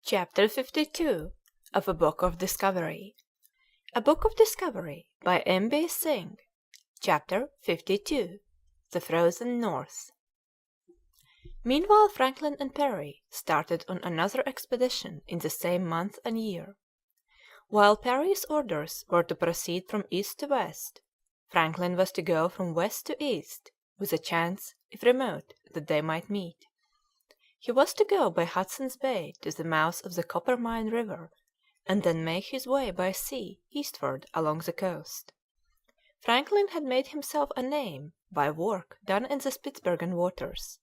Chapter 52 of A Book of Discovery. A Book of Discovery by M.B. Synge. Chapter 52 The Frozen North. Meanwhile Franklin and Parry started on another expedition in the same month and year. While Parry's orders were to proceed from east to west, Franklin was to go from west to east, with a chance, if remote, that they might meet. He was to go by Hudson's Bay to the mouth of the Coppermine River, and then make his way by sea eastward along the coast. Franklin had made himself a name by work done in the Spitzbergen waters.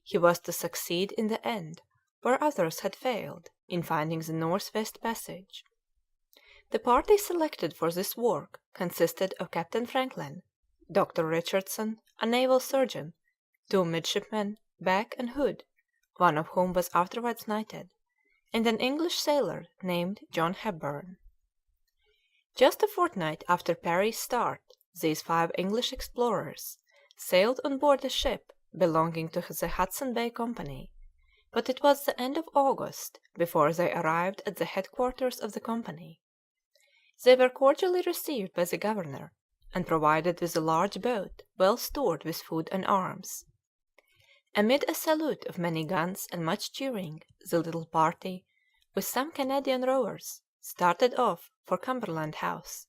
He was to succeed in the end where others had failed in finding the North-West Passage. The party selected for this work consisted of Captain Franklin, Dr. Richardson, a naval surgeon, 2 midshipmen, Back and Hood, one of whom was afterwards knighted, and an English sailor named John Hepburn. Just a fortnight after Parry's start, these 5 English explorers sailed on board a ship belonging to the Hudson Bay Company, but it was the end of August before they arrived at the headquarters of the company. They were cordially received by the governor, and provided with a large boat well stored with food and arms. Amid a salute of many guns and much cheering, the little party, with some Canadian rowers, started off for Cumberland House,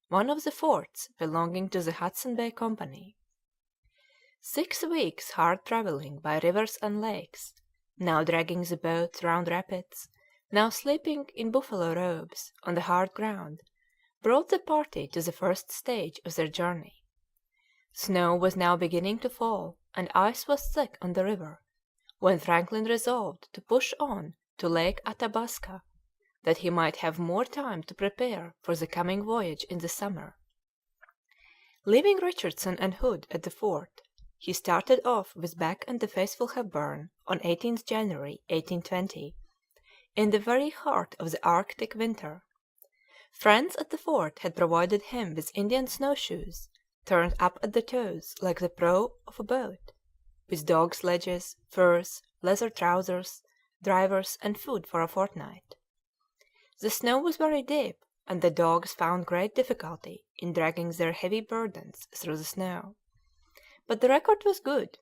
one of the forts belonging to the Hudson Bay Company. 6 weeks' hard travelling by rivers and lakes, now dragging the boat round rapids, now sleeping in buffalo robes on the hard ground, brought the party to the first stage of their journey. Snow was now beginning to fall, and ice was thick on the river, when Franklin resolved to push on to Lake Athabasca, that he might have more time to prepare for the coming voyage in the summer. Leaving Richardson and Hood at the fort, he started off with Back and the faithful Hepburn on 18th January 1820, in the very heart of the Arctic winter. Friends at the fort had provided him with Indian snowshoes, turned up at the toes like the prow of a boat, with dog sledges, furs, leather trousers, drivers, and food for a fortnight. The snow was very deep, and the dogs found great difficulty in dragging their heavy burdens through the snow. But the record was good.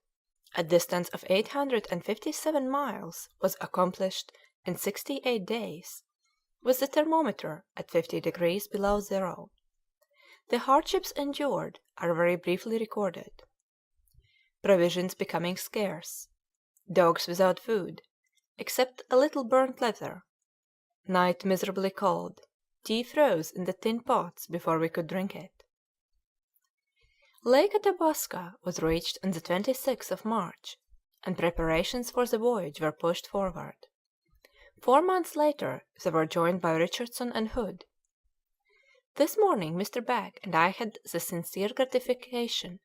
A distance of 857 miles was accomplished in 68 days, with the thermometer at 50 degrees below zero. The hardships endured are very briefly recorded. Provisions becoming scarce. Dogs without food, except a little burnt leather. Night miserably cold. Tea froze in the tin pots before we could drink it. Lake Athabasca was reached on the 26th of March, and preparations for the voyage were pushed forward. 4 months later they were joined by Richardson and Hood. This morning Mr. Back and I had the sincere gratification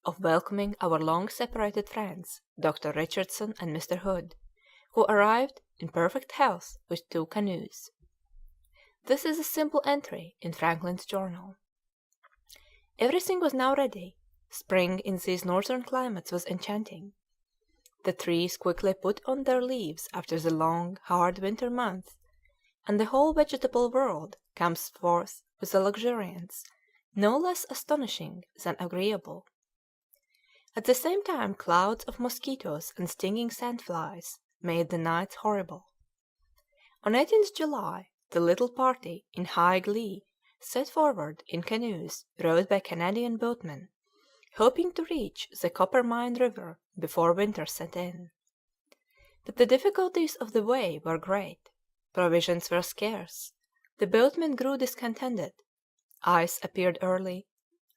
of welcoming our long separated friends, Dr. Richardson and Mr. Hood, who arrived in perfect health with 2 canoes. This is a simple entry in Franklin's journal. Everything was now ready. Spring in these northern climates was enchanting. The trees quickly put on their leaves after the long, hard winter months, and the whole vegetable world comes forth with a luxuriance no less astonishing than agreeable. At the same time clouds of mosquitoes and stinging sandflies made the nights horrible. On 18th July the little party, in high glee, set forward in canoes rowed by Canadian boatmen, hoping to reach the Coppermine River before winter set in. But the difficulties of the way were great. Provisions were scarce. The boatmen grew discontented. Ice appeared early,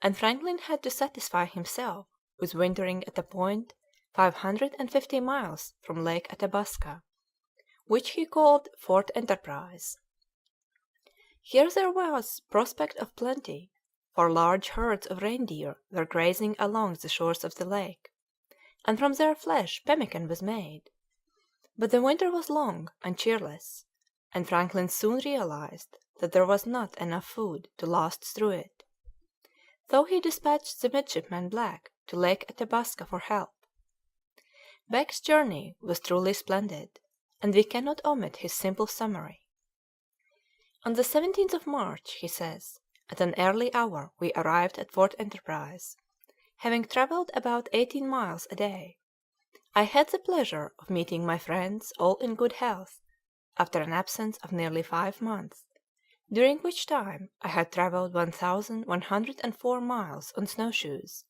and Franklin had to satisfy himself with wintering at a point 550 miles from Lake Athabasca, which he called Fort Enterprise. Here there was prospect of plenty, for large herds of reindeer were grazing along the shores of the lake, and from their flesh pemmican was made. But the winter was long and cheerless, and Franklin soon realized that there was not enough food to last through it. Though he dispatched the midshipman Black to Lake Athabasca for help. Back's journey was truly splendid. and we cannot omit his simple summary. On the 17th of March, he says, at an early hour we arrived at Fort Enterprise, having travelled about 18 miles a day. I had the pleasure of meeting my friends all in good health, after an absence of nearly 5 months, during which time I had travelled 1,104 miles on snowshoes,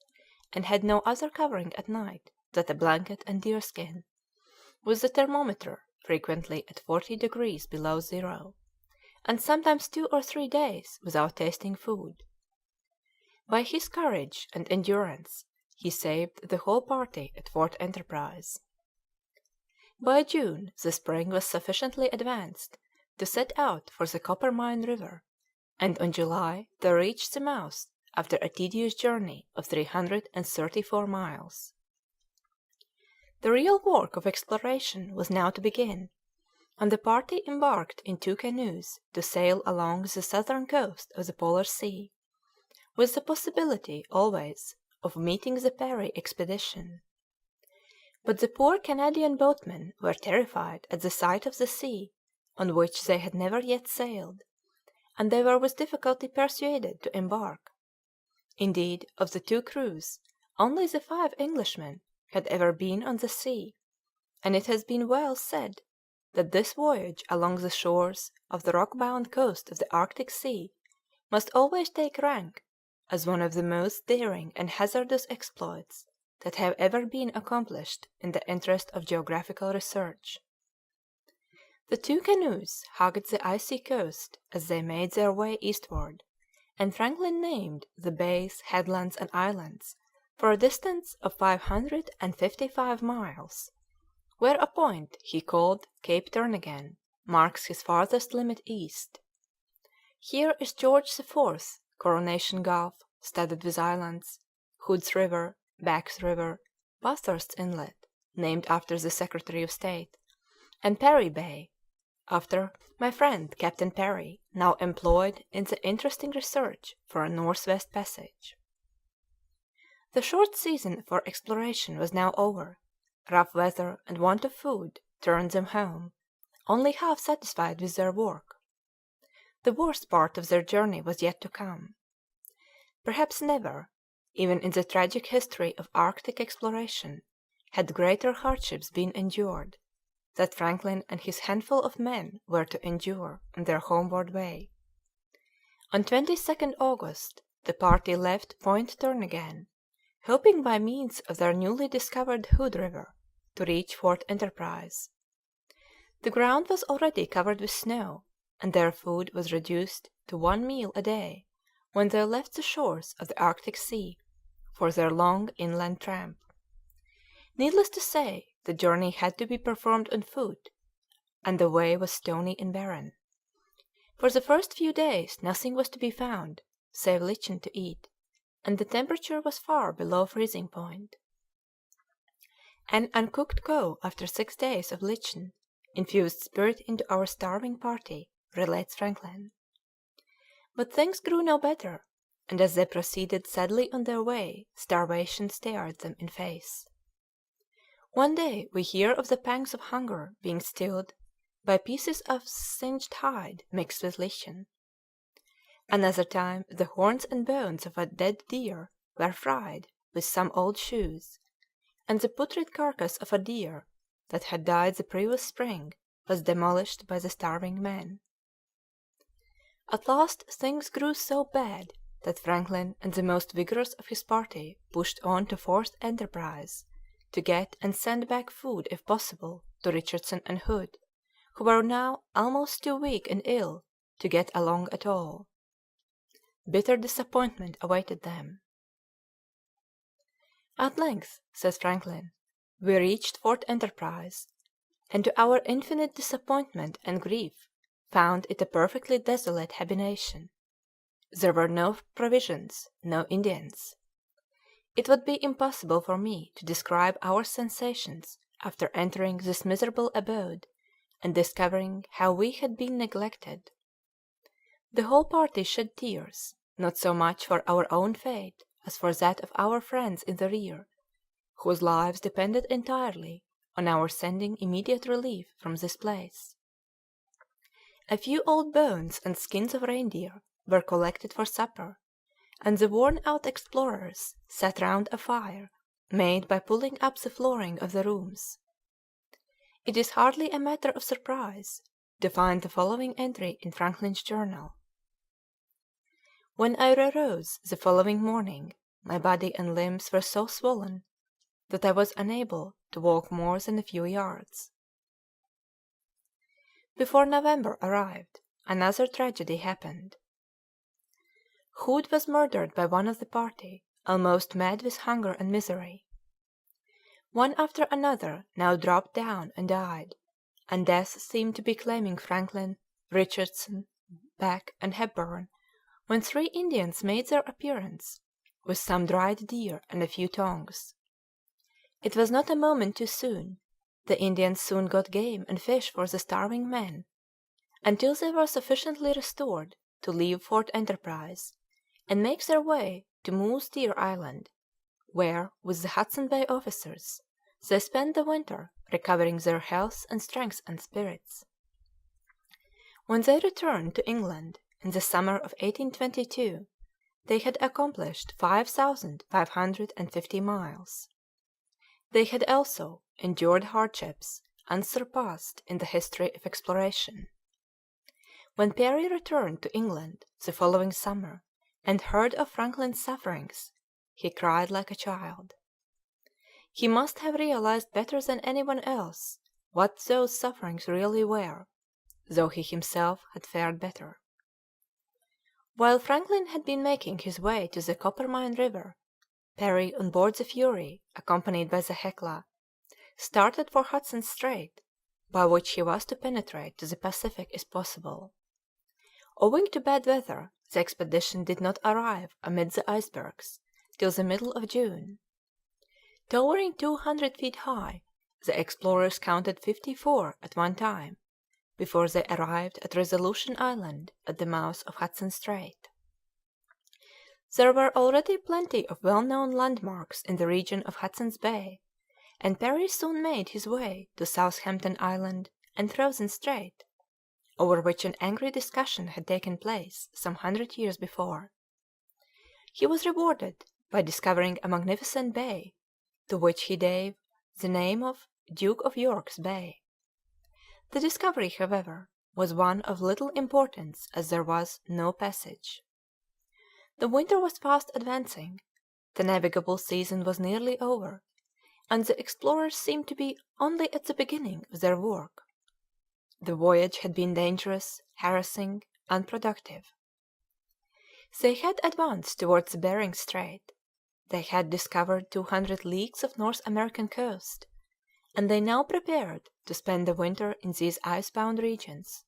and had no other covering at night than a blanket and deerskin, with the thermometer frequently at 40 degrees below zero, and sometimes 2 or 3 days without tasting food. By his courage and endurance he saved the whole party at Fort Enterprise. By June the spring was sufficiently advanced to set out for the Coppermine River, and on July they reached the mouth after a tedious journey of 334 miles. The real work of exploration was now to begin, and the party embarked in 2 canoes to sail along the southern coast of the Polar Sea, with the possibility always of meeting the Parry expedition. But the poor Canadian boatmen were terrified at the sight of the sea on which they had never yet sailed, and they were with difficulty persuaded to embark. Indeed, of the 2 crews, only the 5 Englishmen had ever been on the sea, and it has been well said that this voyage along the shores of the rock-bound coast of the Arctic Sea must always take rank as one of the most daring and hazardous exploits that have ever been accomplished in the interest of geographical research. The 2 canoes hugged the icy coast as they made their way eastward, and Franklin named the bays, headlands, and islands for a distance of 555 miles, where a point he called Cape Turnagain marks his farthest limit east. Here is George IV. Coronation Gulf, studded with islands, Hood's River, Back's River, Bathurst's Inlet, named after the Secretary of State, and Parry Bay, after my friend Captain Parry, now employed in the interesting research for a north-west passage. The short season for exploration was now over. Rough weather and want of food turned them home, only half satisfied with their work. The worst part of their journey was yet to come. Perhaps never, even in the tragic history of Arctic exploration, had greater hardships been endured that Franklin and his handful of men were to endure on their homeward way. On 22nd August the party left Point Turnagain, hoping by means of their newly discovered Hood River to reach Fort Enterprise. The ground was already covered with snow, and their food was reduced to 1 meal a day when they left the shores of the Arctic Sea for their long inland tramp. Needless to say, the journey had to be performed on foot, and the way was stony and barren. For the first few days nothing was to be found save lichen to eat, and the temperature was far below freezing point. An uncooked cow after 6 days of lichen infused spirit into our starving party, relates Franklin. But things grew no better, and as they proceeded sadly on their way, starvation stared them in face. One day we hear of the pangs of hunger being stilled by pieces of singed hide mixed with lichen. Another time the horns and bones of a dead deer were fried with some old shoes, and the putrid carcass of a deer that had died the previous spring was demolished by the starving men. At last things grew so bad that Franklin and the most vigorous of his party pushed on to Fort Enterprise to get and send back food if possible to Richardson and Hood, who were now almost too weak and ill to get along at all. Bitter disappointment awaited them. At length, says Franklin, we reached Fort Enterprise, and to our infinite disappointment and grief found it a perfectly desolate habitation. There were no provisions, no Indians. It would be impossible for me to describe our sensations after entering this miserable abode and discovering how we had been neglected. The whole party shed tears, not so much for our own fate as for that of our friends in the rear, whose lives depended entirely on our sending immediate relief from this place. A few old bones and skins of reindeer were collected for supper, and the worn-out explorers sat round a fire made by pulling up the flooring of the rooms. It is hardly a matter of surprise to find the following entry in Franklin's journal: "When I arose the following morning, my body and limbs were so swollen that I was unable to walk more than a few yards." Before November arrived, another tragedy happened. Hood was murdered by one of the party, almost mad with hunger and misery. One after another now dropped down and died, and death seemed to be claiming Franklin, Richardson, Back, and Hepburn, when 3 Indians made their appearance, with some dried deer and a few tongues. It was not a moment too soon. The Indians soon got game and fish for the starving men, until they were sufficiently restored to leave Fort Enterprise and make their way to Moose Deer Island, where, with the Hudson Bay officers, they spent the winter recovering their health and strength and spirits. When they returned to England in the summer of 1822, they had accomplished 5,550 miles. They had also endured hardships unsurpassed in the history of exploration. When Parry returned to England the following summer and heard of Franklin's sufferings, he cried like a child. He must have realized better than anyone else what those sufferings really were, though he himself had fared better. While Franklin had been making his way to the Coppermine River, Parry on board the Fury, accompanied by the Hecla, started for Hudson Strait, by which he was to penetrate to the Pacific if possible. Owing to bad weather, the expedition did not arrive amid the icebergs till the middle of June. Towering 200 feet high, the explorers counted 54 at one time before they arrived at Resolution Island at the mouth of Hudson Strait. There were already plenty of well-known landmarks in the region of Hudson's Bay, and Parry soon made his way to Southampton Island and Frozen Strait, over which an angry discussion had taken place some 100 years before. He was rewarded by discovering a magnificent bay, to which he gave the name of Duke of York's Bay. The discovery, however, was one of little importance, as there was no passage. The winter was fast advancing, the navigable season was nearly over, and the explorers seemed to be only at the beginning of their work. The voyage had been dangerous, harassing, unproductive. They had advanced towards Bering Strait. They had discovered 200 leagues of North American coast, and they now prepared to spend the winter in these ice-bound regions.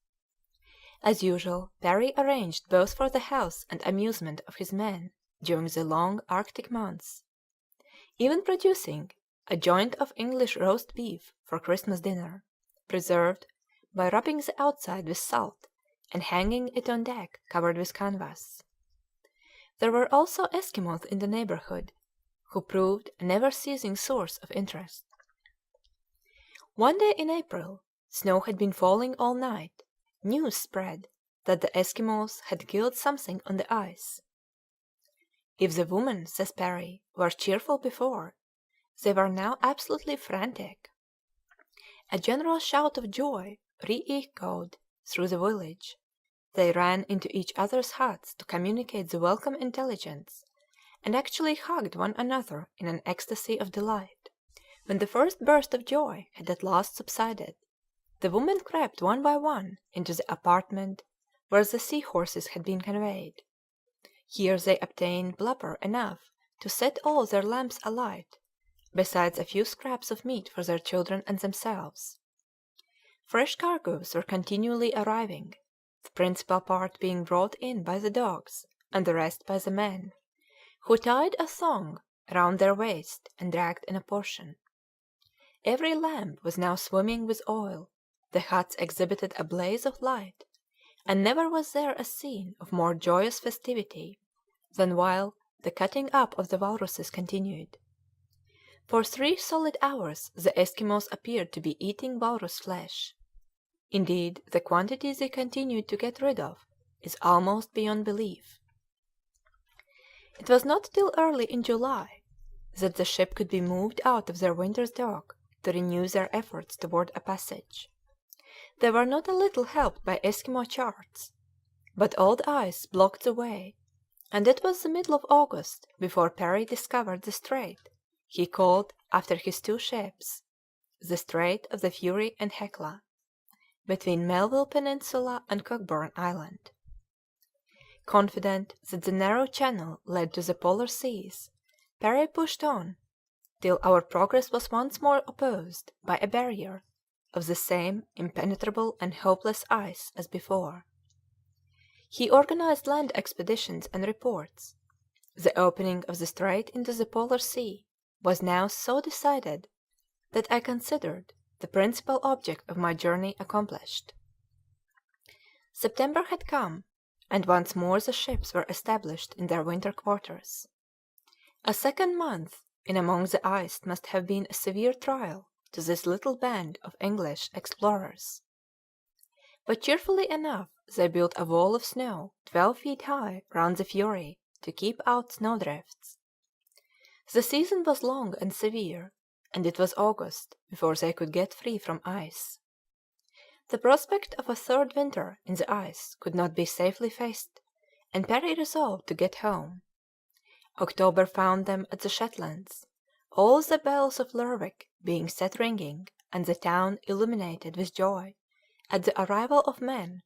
As usual, Parry arranged both for the health and amusement of his men during the long Arctic months, even producing a joint of English roast beef for Christmas dinner, preserved by rubbing the outside with salt and hanging it on deck covered with canvas. There were also Eskimos in the neighborhood, who proved a never-ceasing source of interest. One day in April, snow had been falling all night. News spread that the Eskimos had killed something on the ice. If the women, says Parry, were cheerful before, they were now absolutely frantic. A general shout of joy re-echoed through the village. They ran into each other's huts to communicate the welcome intelligence, and actually hugged one another in an ecstasy of delight. When the first burst of joy had at last subsided, the women crept one by one into the apartment where the sea horses had been conveyed. Here they obtained blubber enough to set all their lamps alight, besides a few scraps of meat for their children and themselves. Fresh cargoes were continually arriving, the principal part being brought in by the dogs and the rest by the men, who tied a thong round their waist and dragged in a portion. Every lamp was now swimming with oil, the huts exhibited a blaze of light, and never was there a scene of more joyous festivity than while the cutting up of the walruses continued. For 3 solid hours the Eskimos appeared to be eating walrus flesh. Indeed, the quantity they continued to get rid of is almost beyond belief. It was not till early in July that the ship could be moved out of their winter's dock to renew their efforts toward a passage. They were not a little helped by Eskimo charts, but old ice blocked the way, and it was the middle of August before Parry discovered the strait he called after his 2 ships, the Strait of the Fury and Hecla, between Melville Peninsula and Cockburn Island. Confident that the narrow channel led to the polar seas, Parry pushed on till our progress was once more opposed by a barrier of the same impenetrable and hopeless ice as before. He organized land expeditions and reports. The opening of the strait into the Polar Sea was now so decided that I considered the principal object of my journey accomplished. September had come, and once more the ships were established in their winter quarters. A second month in among the ice must have been a severe trial to this little band of English explorers. But cheerfully enough they built a wall of snow 12 feet high round the Fury to keep out snowdrifts. The season was long and severe, and it was August before they could get free from ice. The prospect of a third winter in the ice could not be safely faced, and Parry resolved to get home. October found them at the Shetlands, all the bells of Lerwick being set ringing and the town illuminated with joy at the arrival of men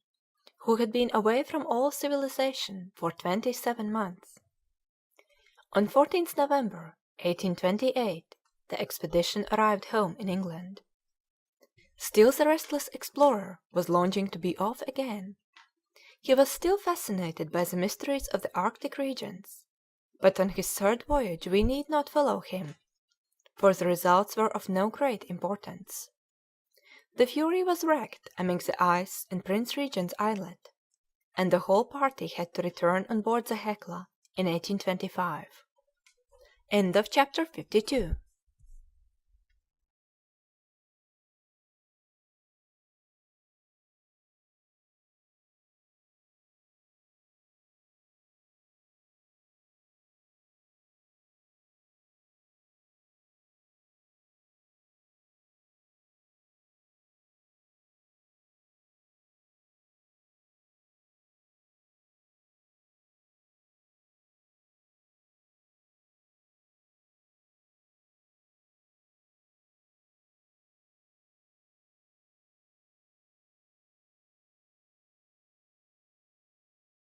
who had been away from all civilization for 27 months. On 14th November 1828 the expedition arrived home in England. Still the restless explorer was longing to be off again. He was still fascinated by the mysteries of the Arctic regions, but on his third voyage we need not follow him, for the results were of no great importance. The Fury was wrecked among the ice in Prince Regent's Islet, and the whole party had to return on board the Hecla in 1825. End of chapter 52.